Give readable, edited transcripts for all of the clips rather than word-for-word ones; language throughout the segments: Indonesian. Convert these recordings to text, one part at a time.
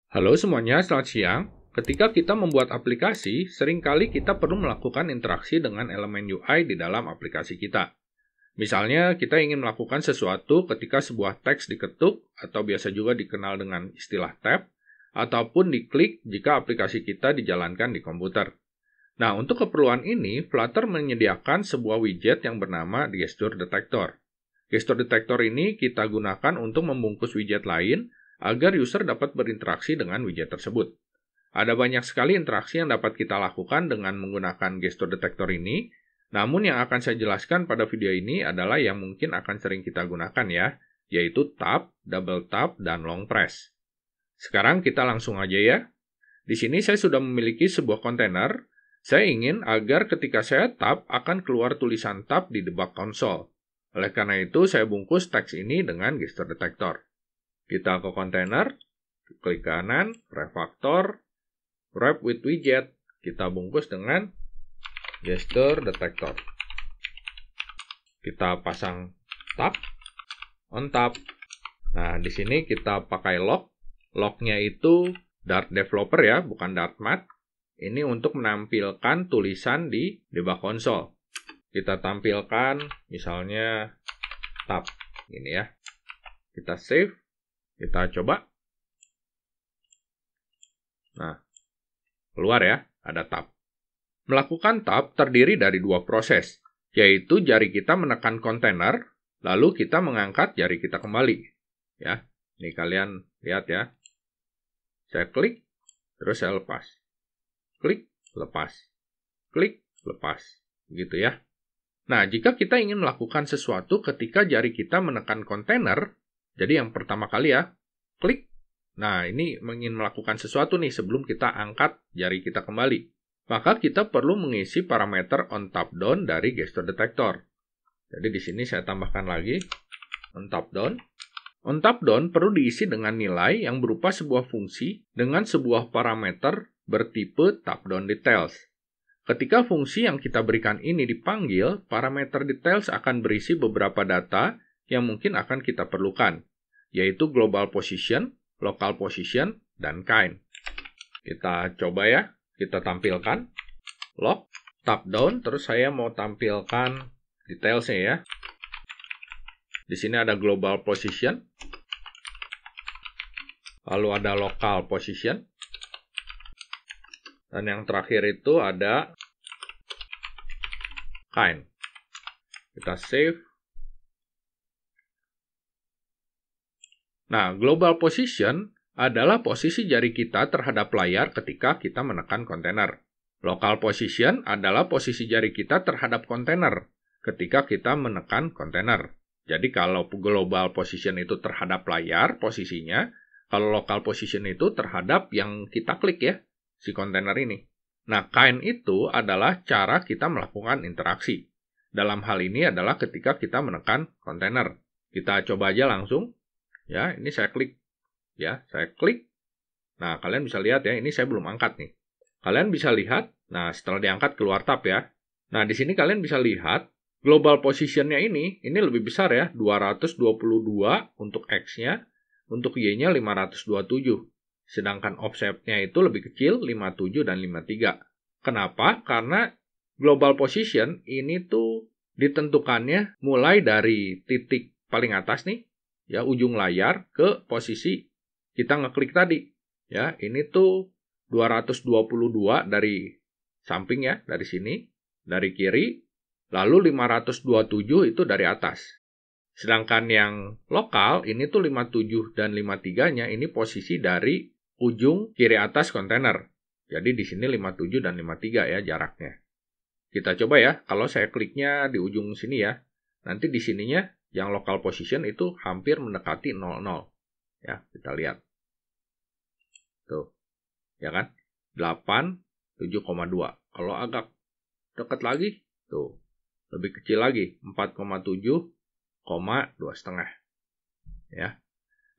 Halo semuanya, selamat siang. Ketika kita membuat aplikasi, seringkali kita perlu melakukan interaksi dengan elemen UI di dalam aplikasi kita. Misalnya, kita ingin melakukan sesuatu ketika sebuah teks diketuk, atau biasa juga dikenal dengan istilah tab, ataupun diklik jika aplikasi kita dijalankan di komputer. Nah, untuk keperluan ini, Flutter menyediakan sebuah widget yang bernama Gesture Detector. Gesture Detector ini kita gunakan untuk membungkus widget lain, agar user dapat berinteraksi dengan widget tersebut. Ada banyak sekali interaksi yang dapat kita lakukan dengan menggunakan gesture detector ini, namun yang akan saya jelaskan pada video ini adalah yang mungkin akan sering kita gunakan ya, yaitu tap, double tap, dan long press. Sekarang kita langsung aja ya. Di sini saya sudah memiliki sebuah kontainer. Saya ingin agar ketika saya tap akan keluar tulisan tap di debug console. Oleh karena itu, saya bungkus teks ini dengan gesture detector. Kita ke kontainer, klik kanan, refactor, wrap with widget. Kita bungkus dengan gesture detector. Kita pasang tab, on tab. Nah, di sini kita pakai lock. Locknya itu Dart Developer ya, bukan Dart Math. Ini untuk menampilkan tulisan di debug console. Kita tampilkan misalnya tab. Ini ya. Kita save. Kita coba. Nah, keluar ya, ada tab. Melakukan tab terdiri dari dua proses, yaitu jari kita menekan kontainer, lalu kita mengangkat jari kita kembali. Ya, ini kalian lihat ya. Saya klik, terus saya lepas. Klik, lepas. Klik, lepas. Begitu ya. Nah, jika kita ingin melakukan sesuatu ketika jari kita menekan kontainer, jadi yang pertama kali ya, klik. Nah, ini ingin melakukan sesuatu nih sebelum kita angkat jari kita kembali. Maka kita perlu mengisi parameter on tap down dari gesture detector. Jadi di sini saya tambahkan lagi on tap down. On tap down perlu diisi dengan nilai yang berupa sebuah fungsi dengan sebuah parameter bertipe tap down details. Ketika fungsi yang kita berikan ini dipanggil, parameter details akan berisi beberapa data yang mungkin akan kita perlukan, yaitu global position, local position, dan kind. Kita coba ya, kita tampilkan. Lock, tap down, terus saya mau tampilkan detailsnya ya. Di sini ada global position, lalu ada local position, dan yang terakhir itu ada kind. Kita save. Nah, global position adalah posisi jari kita terhadap layar ketika kita menekan kontainer. Local position adalah posisi jari kita terhadap kontainer ketika kita menekan kontainer. Jadi kalau global position itu terhadap layar posisinya, kalau local position itu terhadap yang kita klik ya, si kontainer ini. Nah, kind itu adalah cara kita melakukan interaksi. Dalam hal ini adalah ketika kita menekan kontainer. Kita coba aja langsung. Ya, ini saya klik. Ya, saya klik. Nah, kalian bisa lihat ya, ini saya belum angkat nih. Kalian bisa lihat, nah setelah diangkat keluar tab ya. Nah, di sini kalian bisa lihat, global position-nya ini lebih besar ya, 222 untuk X-nya, untuk Y-nya 527. Sedangkan offset-nya itu lebih kecil, 57 dan 53. Kenapa? Karena global position ini tuh ditentukannya mulai dari titik paling atas nih, ya ujung layar ke posisi kita ngeklik tadi. Ya, ini tuh 222 dari samping ya, dari sini, dari kiri, lalu 527 itu dari atas. Sedangkan yang lokal ini tuh 57 dan 53-nya ini posisi dari ujung kiri atas kontainer. Jadi di sini 57 dan 53 ya jaraknya. Kita coba ya, kalau saya kliknya di ujung sini ya, nanti di sininya yang local position itu hampir mendekati 00. Ya, kita lihat. Tuh. Ya kan? 8, 7,2. Kalau agak dekat lagi, tuh. Lebih kecil lagi, 4,7, 2,5. Ya.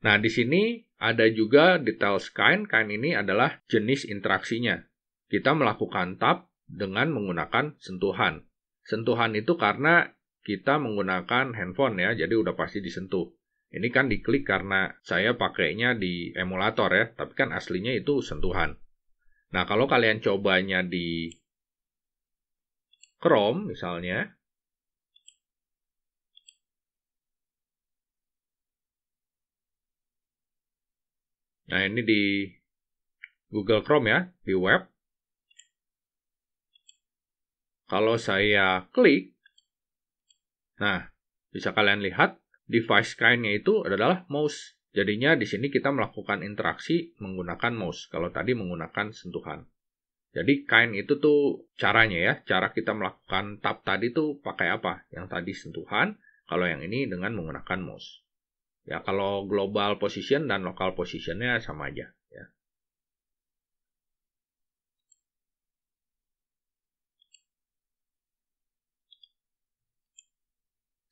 Nah, di sini ada juga details kind. Kind ini adalah jenis interaksinya. Kita melakukan tap dengan menggunakan sentuhan. Sentuhan itu karena kita menggunakan handphone ya, jadi udah pasti disentuh. Ini kan diklik karena saya pakainya di emulator ya, tapi kan aslinya itu sentuhan. Nah, kalau kalian cobanya di Chrome misalnya, nah ini di Google Chrome ya, di web. Kalau saya klik, nah bisa kalian lihat device kind-nya itu adalah mouse. Jadinya di sini kita melakukan interaksi menggunakan mouse. Kalau tadi menggunakan sentuhan. Jadi kind itu tuh caranya ya. Cara kita melakukan tab tadi tuh pakai apa? Yang tadi sentuhan. Kalau yang ini dengan menggunakan mouse. Ya kalau global position dan local position-nya sama aja. Ya.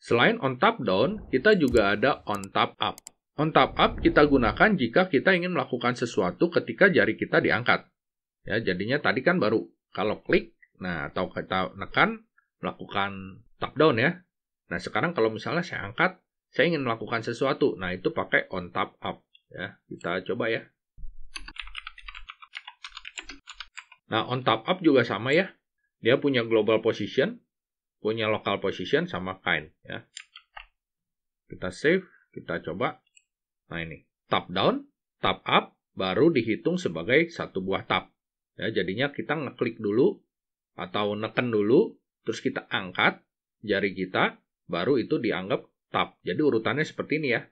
Selain on tap down, kita juga ada on tap up. On tap up kita gunakan jika kita ingin melakukan sesuatu ketika jari kita diangkat. Ya, jadinya tadi kan baru kalau klik, nah atau kita nekan melakukan tap down ya. Nah, sekarang kalau misalnya saya angkat, saya ingin melakukan sesuatu. Nah, itu pakai on tap up ya. Kita coba ya. Nah, on tap up juga sama ya. Dia punya global position, punya local position sama kind ya. Kita save, kita coba. Nah, ini tap down, tap up baru dihitung sebagai satu buah tap. Ya, jadinya kita ngeklik dulu atau neken dulu, terus kita angkat jari kita, baru itu dianggap tap. Jadi urutannya seperti ini ya.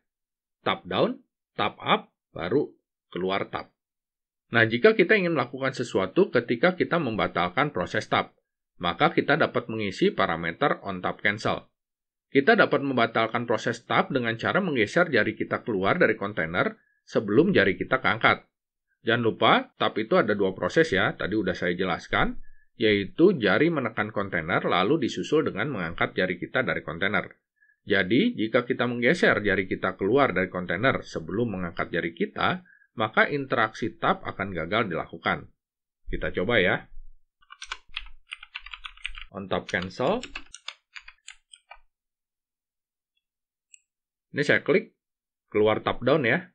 Tap down, tap up, baru keluar tap. Nah, jika kita ingin melakukan sesuatu ketika kita membatalkan proses tap, maka kita dapat mengisi parameter on tap cancel. Kita dapat membatalkan proses tap dengan cara menggeser jari kita keluar dari kontainer sebelum jari kita keangkat. Jangan lupa, tap itu ada dua proses ya, tadi udah saya jelaskan, yaitu jari menekan kontainer lalu disusul dengan mengangkat jari kita dari kontainer. Jadi, jika kita menggeser jari kita keluar dari kontainer sebelum mengangkat jari kita, maka interaksi tap akan gagal dilakukan. Kita coba ya. On tap cancel. Ini saya klik, keluar tap down ya.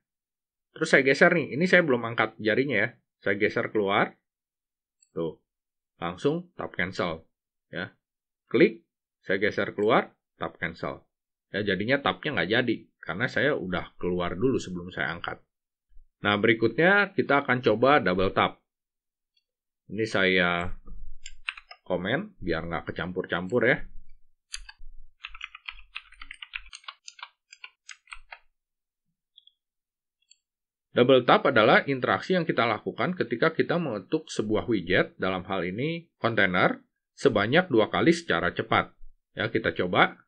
Terus saya geser nih, ini saya belum angkat jarinya ya. Saya geser keluar. Tuh, langsung tap cancel. Ya. Klik, saya geser keluar, tap cancel. Ya, jadinya tapnya nggak jadi, karena saya udah keluar dulu sebelum saya angkat. Nah, berikutnya kita akan coba double tap. Ini saya komen, biar nggak kecampur-campur ya. Double tap adalah interaksi yang kita lakukan ketika kita mengetuk sebuah widget, dalam hal ini kontainer, sebanyak 2 kali secara cepat. Ya, kita coba.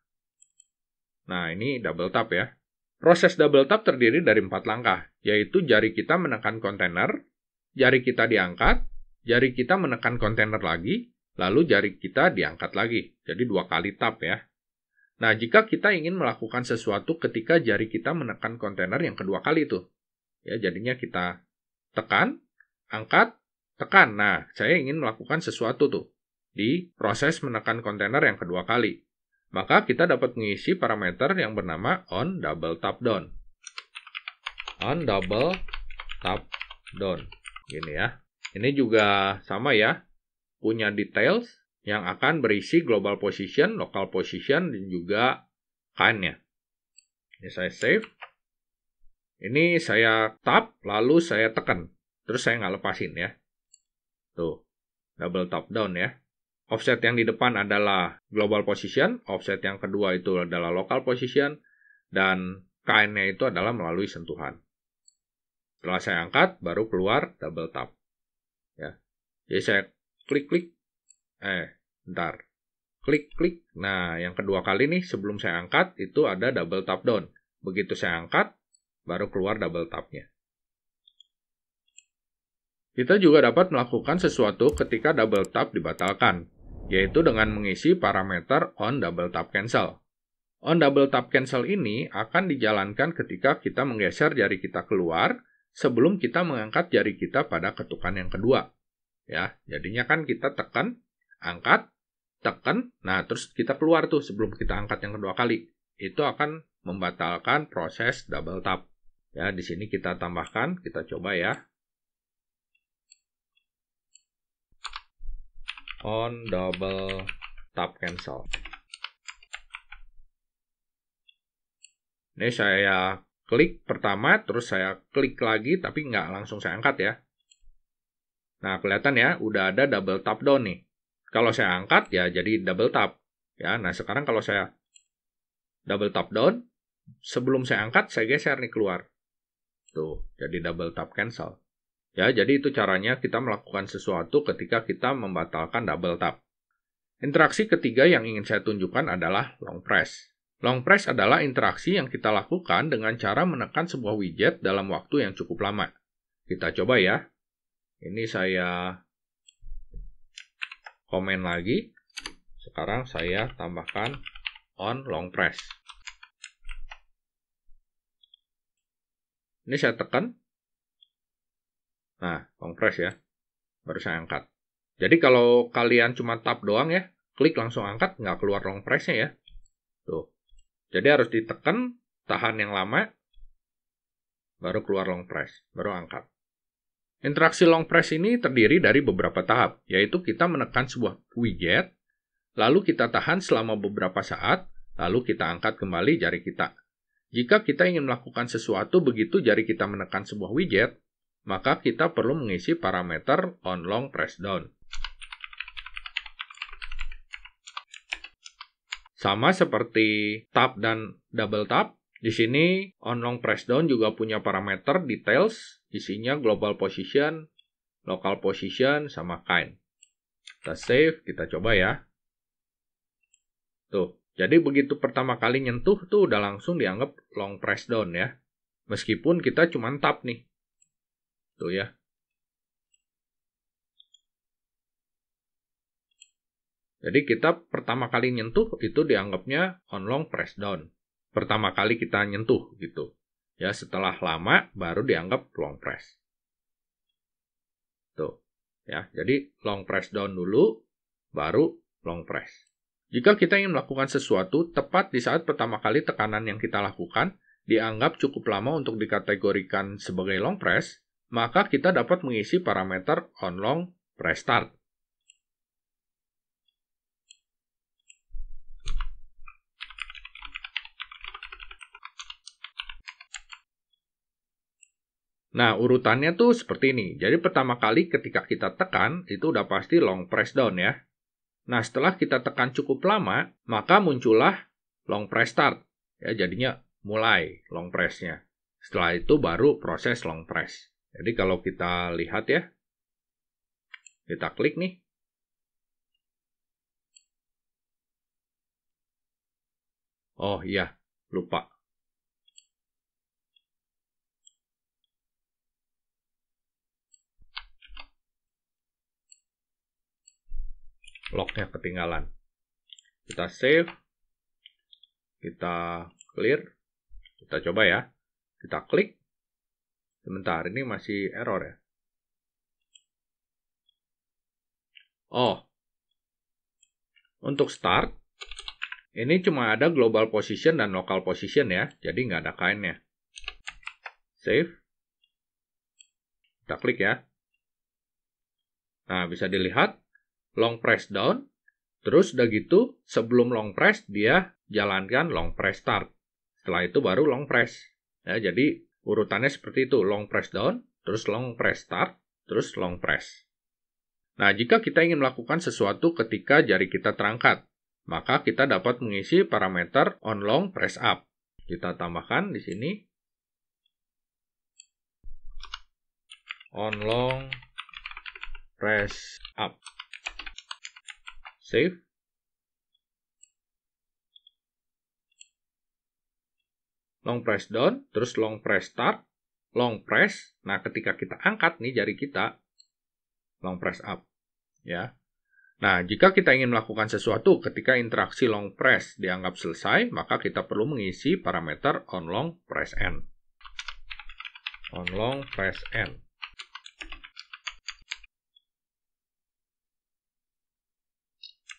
Nah, ini double tap ya. Proses double tap terdiri dari 4 langkah, yaitu jari kita menekan kontainer, jari kita diangkat, jari kita menekan kontainer lagi, lalu jari kita diangkat lagi. Jadi 2 kali tap ya. Nah, jika kita ingin melakukan sesuatu ketika jari kita menekan kontainer yang kedua kali itu, ya, jadinya kita tekan, angkat, tekan. Nah, saya ingin melakukan sesuatu tuh di proses menekan kontainer yang kedua kali. Maka kita dapat mengisi parameter yang bernama on double tap down. On double tap down. Gini ya. Ini juga sama ya. Punya details yang akan berisi global position, local position, dan juga kind-nya. Ini saya save. Ini saya tap, lalu saya tekan. Terus saya nggak lepasin ya. Tuh, double tap down ya. Offset yang di depan adalah global position, offset yang kedua itu adalah local position, dan kind-nya itu adalah melalui sentuhan. Setelah saya angkat, baru keluar double tap. Ya. Jadi saya klik-klik, bentar. Klik-klik. Nah, yang kedua kali nih sebelum saya angkat, itu ada double tap down. Begitu saya angkat, baru keluar double tap-nya. Kita juga dapat melakukan sesuatu ketika double tap dibatalkan, yaitu dengan mengisi parameter on double tap cancel. On double tap cancel ini akan dijalankan ketika kita menggeser jari kita keluar sebelum kita mengangkat jari kita pada ketukan yang kedua. Ya, jadinya kan kita tekan, angkat, tekan, nah terus kita keluar tuh sebelum kita angkat yang kedua kali. Itu akan membatalkan proses double tap. Ya, di sini kita tambahkan, kita coba ya. On double tap cancel. Ini saya klik pertama, terus saya klik lagi, tapi nggak langsung saya angkat ya. Nah, kelihatan ya, udah ada double tap down nih. Kalau saya angkat, ya jadi double tap. Ya, nah sekarang kalau saya double tap down, sebelum saya angkat, saya geser nih keluar. Tuh, jadi double tap cancel. Ya, jadi itu caranya kita melakukan sesuatu ketika kita membatalkan double tap. Interaksi ketiga yang ingin saya tunjukkan adalah long press. Long press adalah interaksi yang kita lakukan dengan cara menekan sebuah widget dalam waktu yang cukup lama. Kita coba ya. Ini saya komen lagi. Sekarang saya tambahkan on long press. Ini saya tekan. Nah, long press ya. Baru saya angkat. Jadi kalau kalian cuma tap doang ya, klik langsung angkat, nggak keluar long press-nya ya. Tuh. Jadi harus ditekan, tahan yang lama, baru keluar long press, baru angkat. Interaksi long press ini terdiri dari beberapa tahap, yaitu kita menekan sebuah widget, lalu kita tahan selama beberapa saat, lalu kita angkat kembali jari kita. Jika kita ingin melakukan sesuatu begitu jari kita menekan sebuah widget, maka kita perlu mengisi parameter on long press down. Sama seperti tap dan double tap, di sini on long press down juga punya parameter details, isinya global position, local position, sama kind. Kita save, kita coba ya. Tuh, jadi begitu pertama kali nyentuh tuh udah langsung dianggap long press down ya. Meskipun kita cuma tap nih. Tuh ya. Jadi kita pertama kali nyentuh itu dianggapnya on long press down. Pertama kali kita nyentuh gitu. Ya, setelah lama baru dianggap long press. Tuh. Ya, jadi long press down dulu baru long press. Jika kita ingin melakukan sesuatu tepat di saat pertama kali tekanan yang kita lakukan dianggap cukup lama untuk dikategorikan sebagai long press, maka kita dapat mengisi parameter on long press start. Nah, urutannya tuh seperti ini. Jadi pertama kali ketika kita tekan, itu udah pasti long press down ya. Nah, setelah kita tekan cukup lama, maka muncullah long press start. Ya, jadinya mulai long press-nya. Setelah itu baru proses long press. Jadi kalau kita lihat ya, kita klik nih. Oh iya, lupa. Lognya ketinggalan. Kita save, kita clear, kita coba ya. Kita klik. Sebentar, ini masih error ya. Oh, untuk start, ini cuma ada global position dan local position ya, jadi nggak ada kind-nya. Save. Kita klik ya. Nah, bisa dilihat, long press down, terus udah gitu, sebelum long press, dia jalankan long press start. Setelah itu baru long press. Ya, jadi urutannya seperti itu, long press down, terus long press start, terus long press. Nah, jika kita ingin melakukan sesuatu ketika jari kita terangkat, maka kita dapat mengisi parameter on long press up. Kita tambahkan di sini on long press up. Save. Long press down, terus long press start, long press. Nah, ketika kita angkat nih jari kita, long press up. Ya. Nah, jika kita ingin melakukan sesuatu ketika interaksi long press dianggap selesai, maka kita perlu mengisi parameter on long press end. On long press end.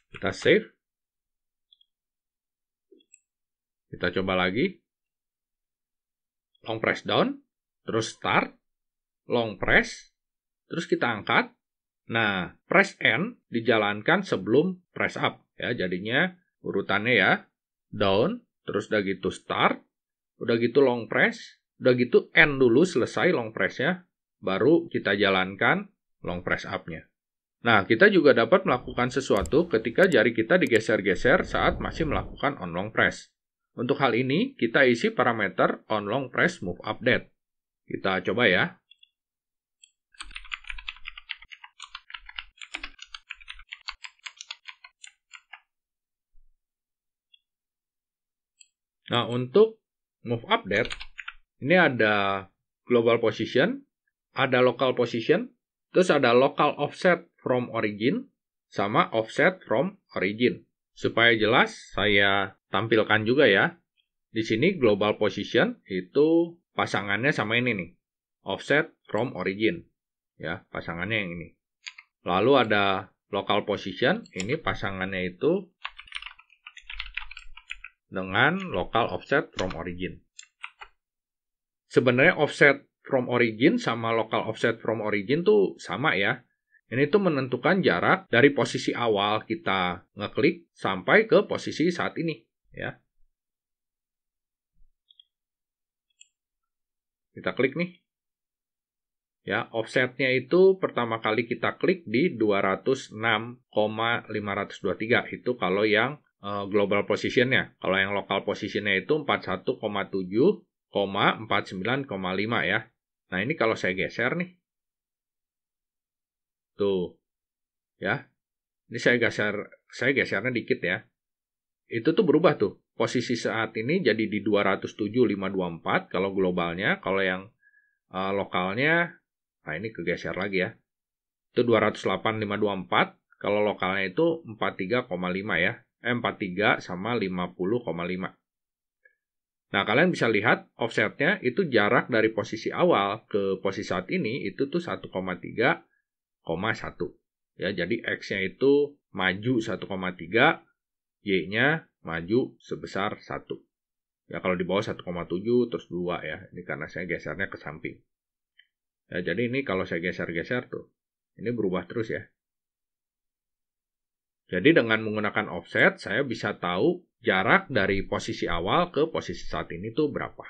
Kita save. Kita coba lagi. long press down, terus start, long press, terus kita angkat. Nah, press N dijalankan sebelum press up. Ya, jadinya urutannya ya, down, terus udah gitu start, udah gitu long press, udah gitu N dulu selesai long press-nya, baru kita jalankan long press up-nya. Nah, kita juga dapat melakukan sesuatu ketika jari kita digeser-geser saat masih melakukan on long press. Untuk hal ini, kita isi parameter on long press move update. Kita coba ya. Nah, untuk move update, ini ada global position, ada local position, terus ada local offset from origin, sama offset from origin. Supaya jelas, saya tampilkan juga ya. Di sini global position itu pasangannya sama ini nih, offset from origin. Ya, pasangannya yang ini. Lalu ada local position, ini pasangannya itu dengan local offset from origin. Sebenarnya offset from origin sama local offset from origin tuh sama ya. Ini tuh menentukan jarak dari posisi awal kita ngeklik sampai ke posisi saat ini ya. Kita klik nih. Ya, offsetnya itu pertama kali kita klik di 206,523. Itu kalau yang global position-nya. Kalau yang local position-nya itu 41,7,49,5 ya. Nah, ini kalau saya geser nih. Tuh. Ya. Ini saya gesernya dikit ya. Itu tuh berubah tuh. Posisi saat ini jadi di 207,524 kalau globalnya. Kalau yang lokalnya, nah ini kegeser lagi ya. Itu 208,524. Kalau lokalnya itu 43,5 ya. 43 sama 50,5. Nah, kalian bisa lihat offsetnya itu jarak dari posisi awal ke posisi saat ini itu tuh 1,3,1. Ya, jadi X-nya itu maju 1,3, Y-nya maju sebesar 1. Ya, kalau di bawah 1,7 terus 2 ya. Ini karena saya gesernya ke samping. Ya, jadi ini kalau saya geser-geser tuh, ini berubah terus ya. Jadi dengan menggunakan offset, saya bisa tahu jarak dari posisi awal ke posisi saat ini tuh berapa.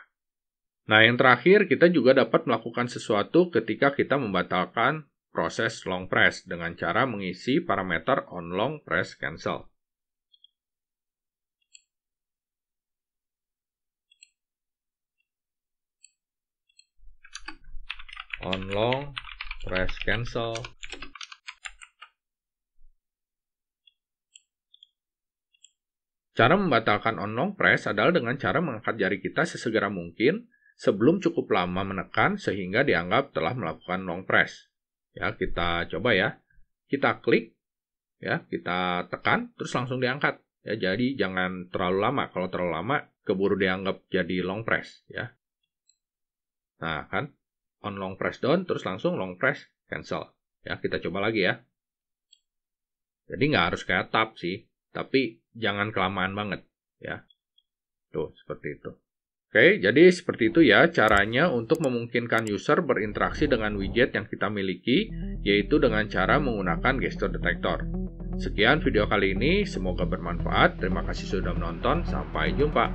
Nah, yang terakhir, kita juga dapat melakukan sesuatu ketika kita membatalkan proses long press dengan cara mengisi parameter on long press cancel. On long press cancel. Cara membatalkan on long press adalah dengan cara mengangkat jari kita sesegera mungkin sebelum cukup lama menekan sehingga dianggap telah melakukan long press. Ya, kita coba ya. Kita klik, ya, kita tekan, terus langsung diangkat. Ya, jadi jangan terlalu lama. Kalau terlalu lama, keburu dianggap jadi long press. Ya. Nah, kan? On long press down, terus langsung long press cancel. Ya, kita coba lagi ya. Jadi nggak harus kayak tap sih. Tapi jangan kelamaan banget ya. Tuh, seperti itu. Oke, jadi seperti itu ya caranya untuk memungkinkan user berinteraksi dengan widget yang kita miliki, yaitu dengan cara menggunakan gesture detector. Sekian video kali ini, semoga bermanfaat. Terima kasih sudah menonton, sampai jumpa.